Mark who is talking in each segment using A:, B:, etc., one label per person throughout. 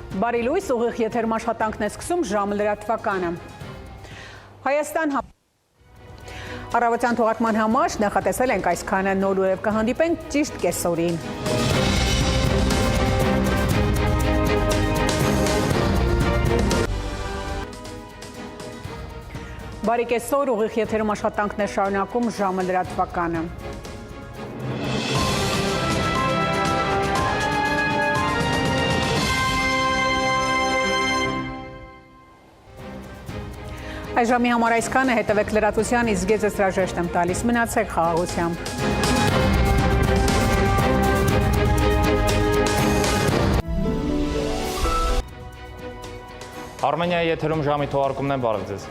A: Բարի լույս, ուղիղ եթերում աշխատանքն է սկսում ժամը լրատվականը։ Հայաստան առավոտյան թողարկման համար նախատեսել ենք այսքանը, նոր ուղև կհանդիպենք ճիշտ կեսօրին։ Բարի կեսօր, ուղիղ եթերում աշխատանքն է շարունակում ժամը լրատվականը։ Այս ժամի համար այսքանը, հետևեք լրատվության, իսկ ես հրաժեշտ եմ տալիս, մնացեք խաղաղությամբ։
B: Արմենիայի եթերում ժամի թողարկումն է, բարև ձեզ։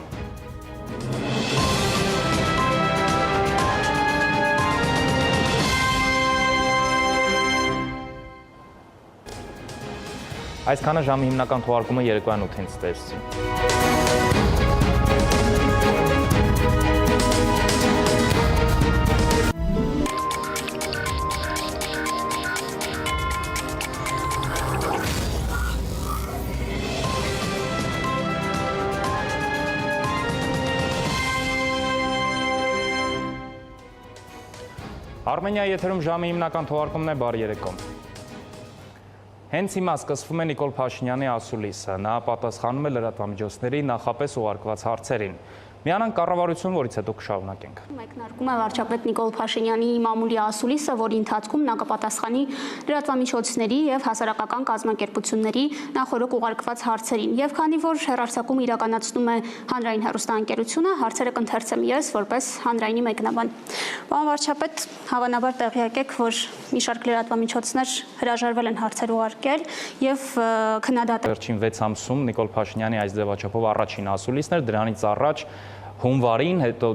B: Այսքանը ժամի հիմնական թողարկումը երեկոյան 8-ից ստեղծվի։ Արմենիայի եթերում ժամի հիմնական թողարկումն է, բարի երեկո։ Հենց հիմա սկսվում է Նիկոլ Փաշինյանի ասուլիսը, նա պատասխանում է լրատվամիջոցների նախապես ուղարկված հարցերին։ Միանանք կառավարություն, որից հետո կշարունակենք։
C: Մեկնարկում է վարչապետ Նիկոլ Փաշինյանի մամուլի ասուլիսը, որի ընթացքում նա կպատասխանի լրատվամիջոցների եւ հասարակական կազմակերպությունների նախորդ ուղարկված հարցերին։ Եվ քանի որ հեռարձակումը իրականացնում է հանրային հեռուստաընկերությունը, հարցերը կընթերցեմ ես որպես հանրայինի մեկնաբան։ Պարոն վարչապետ, հավանաբար տեղյակ եք, որ մի շարք լրատվամիջոցներ հրաժարվել են հարցեր ուղարկել եւ քննադատել։
B: Վերջին 6 ամսում Նիկոլ Փաշինյանի այս ձևաչափով առաջին ասուլիսն էր, դրանից առաջ հունվարին, հետո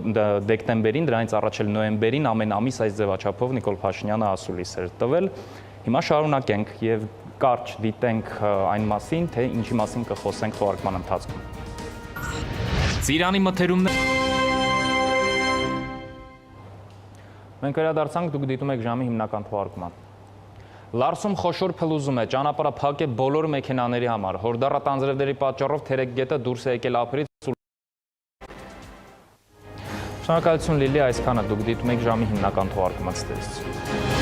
B: դեկտեմբերին, դրանից առաջ էլ նոյեմբերին ամեն ամիս այս ձևաչափով Նիկոլ Փաշինյանը ասուլիս էր տվել։ Հիմա շարունակենք եւ կարճ դիտենք այն մասին, թե ինչի մասին կխոսենք թողարկման ընթացքում։ Ծիրանի մթերումն Մենք վերադարձանք, դուք դիտում եք ժամի հիմնական թողարկումը։ Լարսում խոշոր փլուզում է, ճանապարհը փակ է բոլոր մեքենաների համար։ Հորդառա տանձրևների պատճառով Թերեկ գետը դուրս է եկել ափերից։ Շնորհակալություն Լիլի, այսքանը դուք դիտում եք ժամի հիմնական թողարկումը ստեղծում։